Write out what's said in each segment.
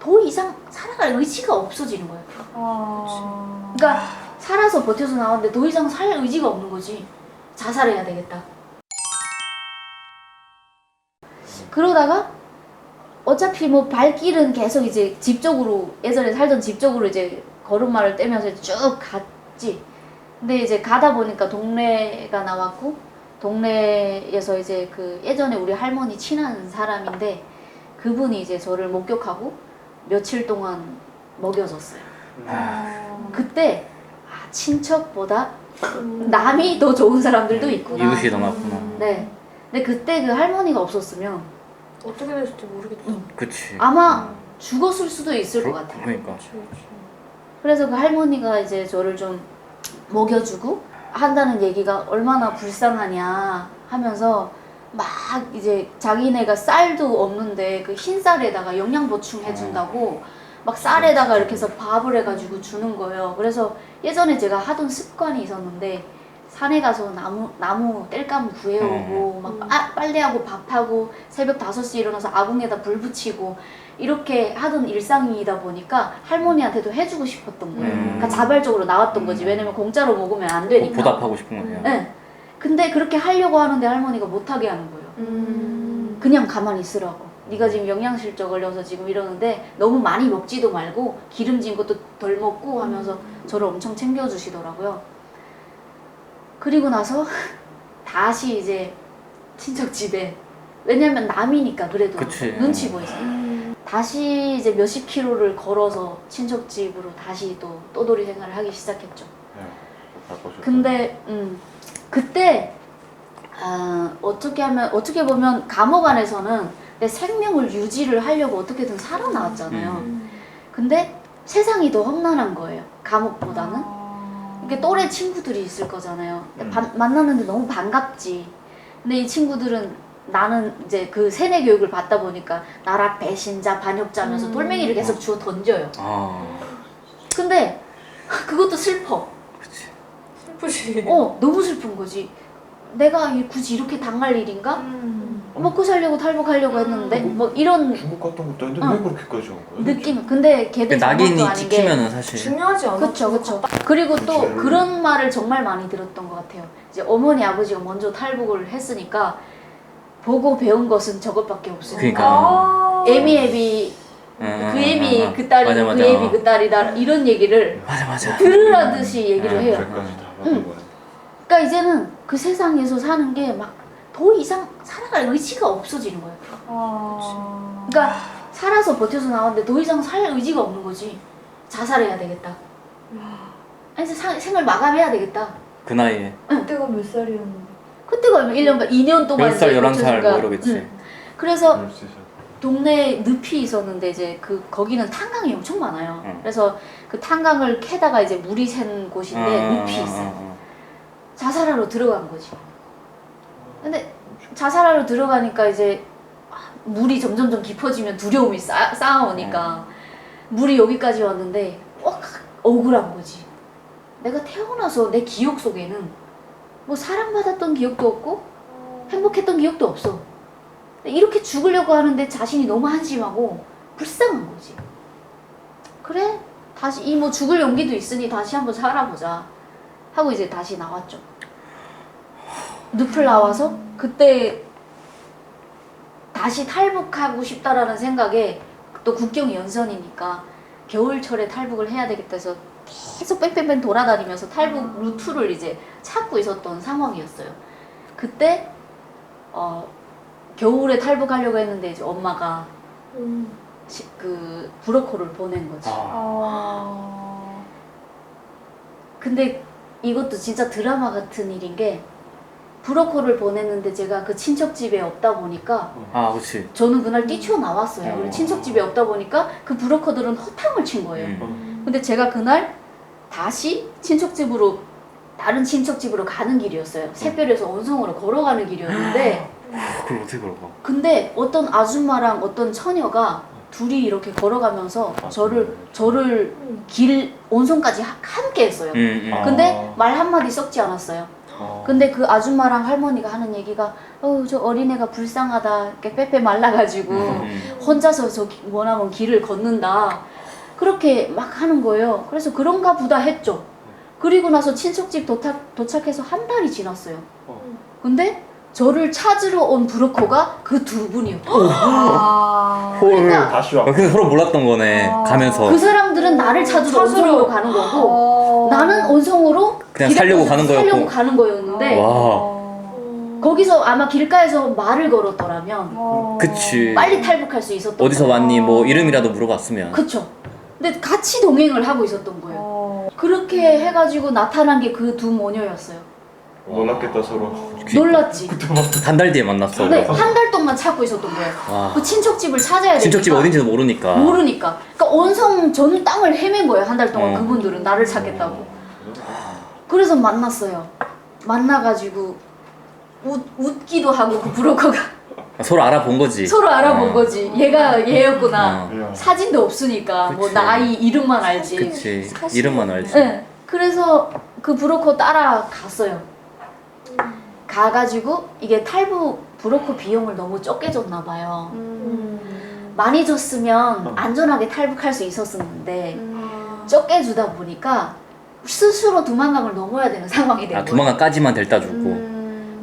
더 이상 살아갈 의지가 없어지는 거예요. 그러니까 살아서 버텨서 나왔는데 더 이상 살 의지가 없는 거지. 자살해야 되겠다. 그러다가 어차피 뭐 발길은 계속 이제 집 쪽으로, 예전에 살던 집 쪽으로 이제 걸음마를 떼면서 쭉 갔지. 근데 이제 가다 보니까 동네가 나왔고, 동네에서 이제 그 예전에 우리 할머니 친한 사람인데 그분이 이제 저를 목격하고 며칠 동안 먹여줬어요. 그때 친척보다 남이 더 좋은 사람들도 있구나. 이웃이 더 낫구나. 네. 근데 그때 그 할머니가 없었으면 어떻게 됐을지 모르겠다. 그치. 아마 죽었을 수도 있을 것 같아요. 그러니까. 그래서 그 할머니가 이제 저를 좀 먹여주고 한다는 얘기가 얼마나 불쌍하냐 하면서 막 이제 자기네가 쌀도 없는데 그 흰 쌀에다가 영양 보충 해준다고 막 쌀에다가 이렇게 해서 밥을 해가지고 주는 거예요. 그래서 예전에 제가 하던 습관이 있었는데 산에 가서 나무 땔감 구해오고 막 빨래하고 밥하고 새벽 5시에 일어나서 아궁에다 불 붙이고 이렇게 하던 일상이다 보니까 할머니한테도 해주고 싶었던 거예요. 그러니까 자발적으로 나왔던 거지. 왜냐면 공짜로 먹으면 안 되니까. 보답하고 싶은 거네요. 네. 근데 그렇게 하려고 하는데 할머니가 못하게 하는 거예요. 그냥 가만히 있으라고. 네가 지금 영양실조 걸려서 지금 이러는데 너무 많이 먹지도 말고 기름진 것도 덜 먹고 하면서 저를 엄청 챙겨주시더라고요. 그리고 나서 다시 이제 친척 집에, 왜냐면 남이니까 그래도 그치. 눈치 보이죠. 다시 이제 몇십 킬로를 걸어서 친척 집으로 다시 또 떠돌이 생활을 하기 시작했죠. 근데 그때 어떻게 보면 감옥 안에서는 내 생명을 유지를 하려고 어떻게든 살아나왔잖아요. 근데 세상이 더 험난한 거예요. 감옥보다는. 이게 또래 친구들이 있을 거잖아요. 만났는데 너무 반갑지. 근데 이 친구들은 나는 이제 그 세뇌 교육을 받다 보니까 나라 배신자, 반역자면서 돌멩이를 계속 주워 던져요. 근데 그것도 슬퍼. 그치. 슬프지. 너무 슬픈 거지. 내가 굳이 이렇게 당할 일인가? 먹고 살려고 탈북하려고 했는데 뭐 이런 중국 갔던 것도 아닌데 왜 그렇게까지 한 거야? 느낌. 근데 걔들 낙인이 잘못도 아닌 게 찍히면은 사실. 중요하지 않아. 그쵸. 그리고 또 그치. 그런 말을 정말 많이 들었던 것 같아요. 이제 어머니 아버지가 먼저 탈북을 했으니까 보고 배운 것은 저것밖에 없으니까. 그러니까. 애미 그 애미 그 딸이고 맞아, 그 애미 그 딸이다 이런 얘기를 맞아. 들으라듯이 얘기를 해요. 그까지 다 받아봐요. 그러니까 이제는 그 세상에서 사는 게 막 더 이상 살아갈 의지가 없어지는 거예요. 그러니까 살아서 버텨서 나왔는데 더 이상 살 의지가 없는 거지. 자살해야 되겠다. 아니 생을 마감해야 되겠다. 그 나이에. 그때가 몇 살이었는데? 그때가 1년간 2년 동안 10살, 이제 11살 버텨주니까. 뭐 이러겠지. 그래서 13살. 동네에 늪이 있었는데 이제 거기는 탄광이 엄청 많아요. 응. 그래서 그 탄광을 캐다가 이제 물이 샌 곳인데 늪이 있어. 자살하러 들어간 거지. 근데 자살하러 들어가니까 이제 물이 점점 깊어지면 두려움이 쌓아오니까 물이 여기까지 왔는데 억울한 거지. 내가 태어나서 내 기억 속에는 뭐 사랑받았던 기억도 없고 행복했던 기억도 없어. 이렇게 죽으려고 하는데 자신이 너무 한심하고 불쌍한 거지. 그래? 다시 이 뭐 죽을 용기도 있으니 다시 한번 살아보자 하고 이제 다시 나왔죠. 늪을 나와서 그때 다시 탈북하고 싶다라는 생각에, 또 국경 연선이니까 겨울철에 탈북을 해야 되겠다 해서 계속 뺑뺑뺑 돌아다니면서 탈북 루트를 이제 찾고 있었던 상황이었어요. 그때 겨울에 탈북하려고 했는데 이제 엄마가 그 브로커를 보낸 거지. 근데 이것도 진짜 드라마 같은 일인 게, 브로커를 보냈는데 제가 그 친척집에 없다 보니까 그치. 저는 그날 뛰쳐나왔어요. 우리 친척집에 없다 보니까 그 브로커들은 허탕을 친 거예요. 근데 제가 그날 다시 친척집으로, 다른 친척집으로 가는 길이었어요. 새별에서 온성으로 걸어가는 길이었는데 그걸 어떻게 걸어가? 근데 어떤 아줌마랑 어떤 처녀가 둘이 이렇게 걸어가면서 저를 길 온성까지 함께 했어요. 근데 말 한마디 썩지 않았어요. 근데 그 아줌마랑 할머니가 하는 얘기가 저 어린애가 불쌍하다 이렇게 빼빼 말라가지고 혼자서 저 원하면 길을 걷는다 그렇게 막 하는 거예요. 그래서 그런가 보다 했죠. 그리고 나서 친척집 도착해서 한 달이 지났어요. 근데 저를 찾으러 온 브로커가 그 두 분이었고 그러니까 다시 와. 그래서 서로 몰랐던 거네. 가면서 그 사람들은 나를 찾으러 온성으로 가는 거고 나는 온성으로 그냥 살려고 가는 거였고. 살려고 가는 거였는데 와. 거기서 아마 길가에서 말을 걸었더라면 그치. 빨리 탈북할 수 있었던 어디서 거예요. 왔니? 뭐 이름이라도 물어봤으면. 그쵸. 근데 같이 동행을 하고 있었던 거예요. 그렇게 해가지고 나타난 게 그 두 모녀였어요. 놀랐겠다 서로. 놀랐지. 한 달 뒤에 만났어. 네, 한 달 동안 찾고 있었던 거예요. 와. 그 친척집을 찾아야 되니까. 친척집 어딘지도 모르니까. 모르니까. 그러니까 온성 전 땅을 헤맨 거예요. 한 달 동안 그분들은 나를 찾겠다고. 그래서 만났어요. 만나가지고 웃기도 하고 그 브로커가 서로 알아본 거지. 서로 알아본 거지. 얘가 얘였구나. 어. 사진도 없으니까 뭐 그치. 나이 이름만 알지. 그치. 이름만 알지. 네. 그래서 그 브로커 따라갔어요. 가가지고 이게 탈북 브로커 비용을 너무 적게 줬나 봐요. 많이 줬으면 안전하게 탈북할 수 있었는데 적게 주다 보니까 스스로 두만강을 넘어야 되는 상황이 된 거예요. 두만강까지만 델타 주고.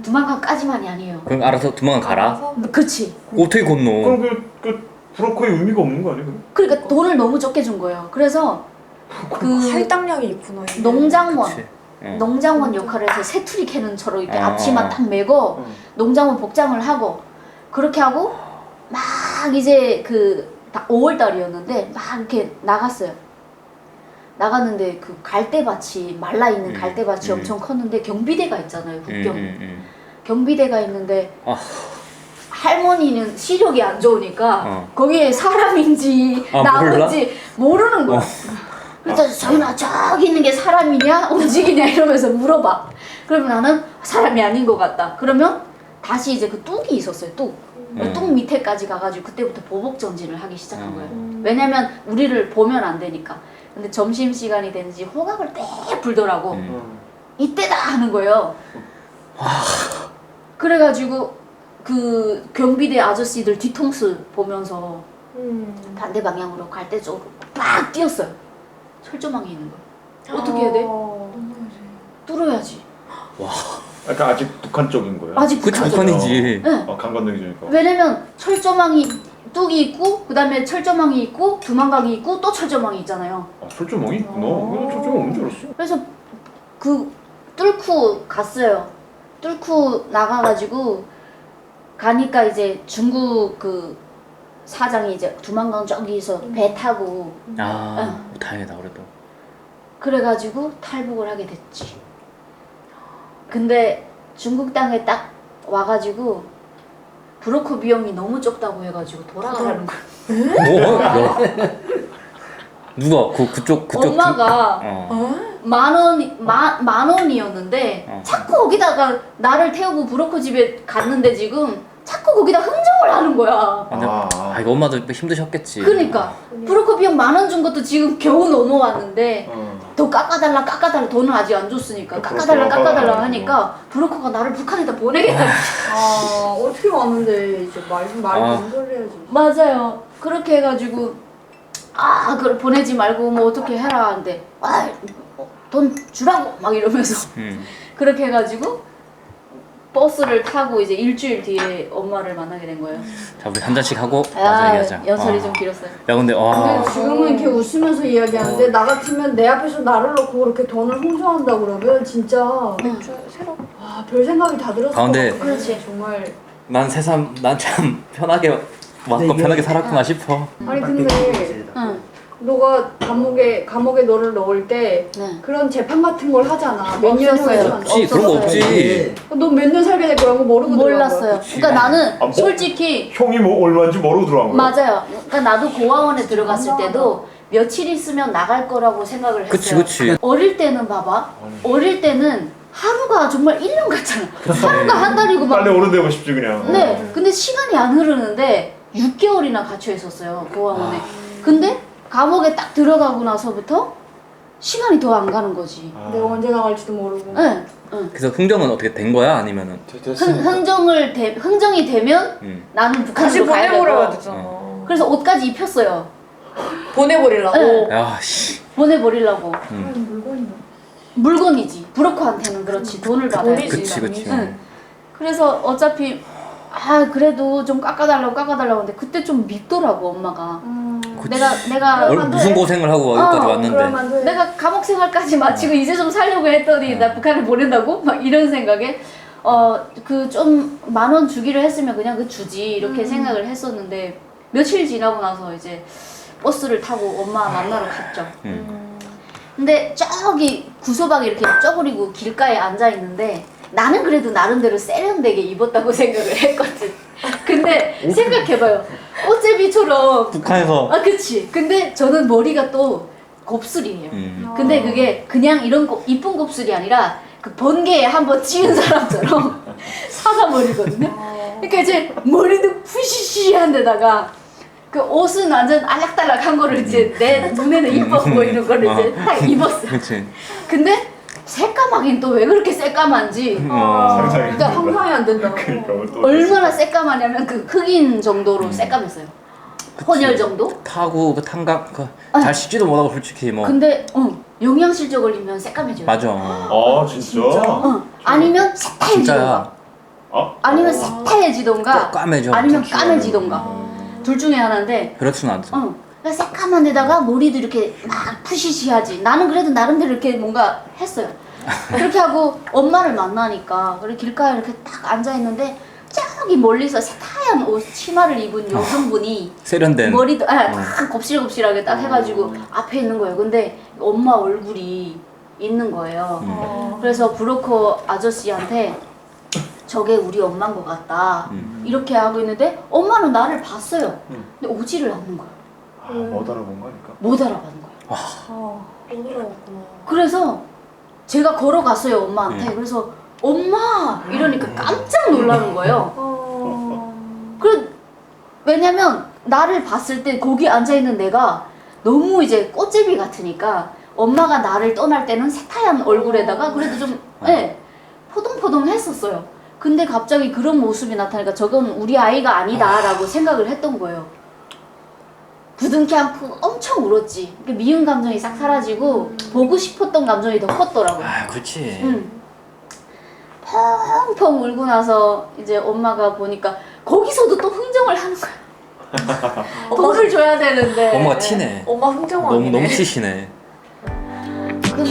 두만강까지만이 아니에요. 그럼 알아서 두만강 가라? 그치. 어떻게 건너? 그럼 그 브로커의 의미가 없는 거 아니에요? 그러니까 돈을 너무 적게 준 거예요. 그래서 그 할당량이 있구나. 이게. 농장원 그치. 농장원 역할을 해서 새투리 캐는 처럼 이렇게 어. 앞치마 딱 메고 농장원 복장을 하고 그렇게 하고 막 이제 그 5월 달이었는데 막 이렇게 나갔어요. 나갔는데 그 갈대밭이 말라 있는 갈대밭이 엄청 컸는데 경비대가 있잖아요. 국경 경비대가 있는데 할머니는 시력이 안 좋으니까 거기에 사람인지 나무인지 모르는 거야. 그래서 정인아 저기 있는 게 사람이냐 움직이냐 이러면서 물어봐. 그러면 나는 사람이 아닌 것 같다. 그러면 다시 이제 그 뚝이 있었어요. 뚝. 그 뚝 밑에까지 가가지고 그때부터 보복 전진을 하기 시작한 거예요. 왜냐면 우리를 보면 안 되니까. 근데 점심 시간이 되는지 호각을 떼 불더라고. 이때다 하는 거예요. 그래가지고 그 경비대 아저씨들 뒤통수 보면서 반대 방향으로 갈대 쪽으로 빡 뛰었어요. 철조망이 있는 거야. 어떻게 해야 돼? 뚫어야지. 와. 그러니까 아직 북한 쪽인 거예요? 아직 그 북한이지. 네. 강 건너기 전이니까. 왜냐면 철조망이 뚝이 있고 그 다음에 철조망이 있고 두만강이 있고 또 철조망이 있잖아요. 철조망이 있구나. 나 철조망 없는 줄 알았어. 그래서 그 뚫고 갔어요. 뚫고 나가가지고 가니까 이제 중국 그 사장이 이제 두만강 저기서 배 타고 다행이다 그래도. 그래가지고 탈북을 하게 됐지. 근데 중국 땅에 딱 와가지고 브로커 비용이 너무 적다고 해가지고 돌아가라는 거야. 뭐? 누가 그쪽 엄마가 만 원이었는데 자꾸 거기다가 나를 태우고 브로커 집에 갔는데 지금 자꾸 거기다 흥정을 하는 거야. 이거 엄마도 힘드셨겠지. 그러니까 브로커 비용 10,000원 준 것도 지금 겨우 넘어왔는데 더 깎아달라 돈을 아직 안 줬으니까 깎아달라 하니까 브로커가 나를 북한에다 보내겠다. 어떻게 왔는데 이제 말을 건설해야지. 맞아요. 그렇게 해가지고 그걸 보내지 말고 뭐 어떻게 해라 하는데 돈 주라고 막 이러면서 그렇게 해가지고 버스를 타고 이제 일주일 뒤에 엄마를 만나게 된 거예요. 자 우리 한 잔씩 하고 마저 얘기하자. 연설이 좀 길었어요. 야 근데 근데 지금은 이렇게 웃으면서 이야기하는데 나 같으면 내 앞에서 나를 놓고 그렇게 돈을 홍수한다 그러면 진짜 새로. 별 생각이 다 들었을 것 근데 같아. 그렇지. 정말. 난 세상 난 참 편하게 왔고 편하게 살았구나 싶어. 아니 근데 너가 감옥에 너를 넣을 때 그런 재판 같은 걸 하잖아. 몇 년 없었어요. 후에 없지 그런 거 없지. 너 몇 년 살게 될 거라고 모르고 몰랐어요. 그치. 그러니까 나는 뭐? 솔직히 형이 뭐 얼마인지 모르고 들어간 거야? 맞아요. 그러니까 나도 고아원에 들어갔을 때도 며칠 있으면 나갈 거라고 생각을 했어요. 그치. 어릴 때는 봐봐. 어릴 때는 하루가 정말 1년 같잖아. 하루가 한 달이고 막. 빨리 어른되고 싶지 그냥. 네. 근데 시간이 안 흐르는데 6개월이나 갇혀 있었어요. 고아원에. 근데 감옥에 딱 들어가고 나서부터 시간이 더 안 가는 거지. 아. 내가 언제 나갈지도 모르고. 응, 응. 그래서 흥정은 어떻게 된 거야? 아니면은 흥정이 되면 나는 다시 북한으로 가야 보내버려야 되고. 되잖아. 그래서 옷까지 입혔어요. 보내버리려고. 네. 야 씨. 보내버리려고. 물건이다. 물건이지. 브로커한테는 그렇지. 돈을 받아야지. 그치 그치. 응. 그래서 어차피 그래도 좀 깎아달라고 하는데 그때 좀 밉더라고 엄마가. 그치. 내가 무슨 고생을 하고 여기까지 그럼 왔는데. 안 돼. 내가 감옥 생활까지 마치고 이제 좀 살려고 했더니 나 북한을 보낸다고? 막 이런 생각에 그 좀 10,000원 주기로 했으면 그냥 그 주지 이렇게 생각을 했었는데 며칠 지나고 나서 이제 버스를 타고 엄마 만나러 갔죠. 근데 저기 구소박이 이렇게 쪼그리고 길가에 앉아 있는데 나는 그래도 나름대로 세련되게 입었다고 생각을 했거든. 근데 생각해봐요. 꽃제비처럼 북한에서. 그치. 근데 저는 머리가 또 곱슬이에요. 근데 그게 그냥 이런 이쁜 곱슬이 아니라 그 번개에 한번 찌운 사람처럼 사과머리거든요. 그러니까 이제 머리도 푸시시한 데다가 그 옷은 완전 알락달락한 거를 이제 내 눈에는 이뻐 보이는 거를 이제 딱 입었어. 그치. 근데 새까맣긴 또 왜 그렇게 새까만지. 상상이 그러니까 상상이 안 된다. 그러니까 또 얼마나 새까마냐면 그 흑인 정도로 새까맸어요. 혼혈 정도? 타고 그 탄각 잘 씻지도 못하고 솔직히 뭐. 근데 영양실조 걸리면 새까매져요. 맞아. 아 진짜? 아니면 새타해지던가. 진짜야. 아니면 새타해지던가. 까매져. 아니면 까매지던가. 둘 중에 하나인데. 그렇지는 않죠. 그러니까 새까만 데다가 머리도 이렇게 막 푸시시하지. 나는 그래도 나름대로 이렇게 뭔가 했어요. 그렇게 하고 엄마를 만나니까 그리고 길가에 이렇게 딱 앉아 있는데 저기 멀리서 새하얀 옷 치마를 입은 여성분이 세련된. 머리도 다 곱실곱실하게 딱 해가지고 앞에 있는 거예요. 근데 엄마 얼굴이 있는 거예요. 그래서 브로커 아저씨한테 저게 우리 엄마인 것 같다 이렇게 하고 있는데 엄마는 나를 봤어요. 근데 오지를 않는 거야. 못 알아본 거니까. 못 알아가는 거야. 오더라고구나. 그래서 제가 걸어갔어요 엄마한테. 그래서 엄마 이러니까 깜짝 놀라는 거예요. 왜냐면 나를 봤을 때 거기 앉아있는 내가 너무 이제 꽃제비 같으니까 엄마가 나를 떠날 때는 새하얀 얼굴에다가 그래도 좀 포동포동 했었어요. 근데 갑자기 그런 모습이 나타나니까 저건 우리 아이가 아니다 라고 생각을 했던 거예요. 부둥켜 안고 엄청 울었지. 미운 감정이 싹 사라지고 보고 싶었던 감정이 더 컸더라고요. 그렇지. 펑펑 울고 나서 이제 엄마가 보니까 거기서도 또 흥정을 하는 거야. 돈을 줘야 되는데. 엄마가 티네. 엄마 흥정왕이네. 너무 티시네. 그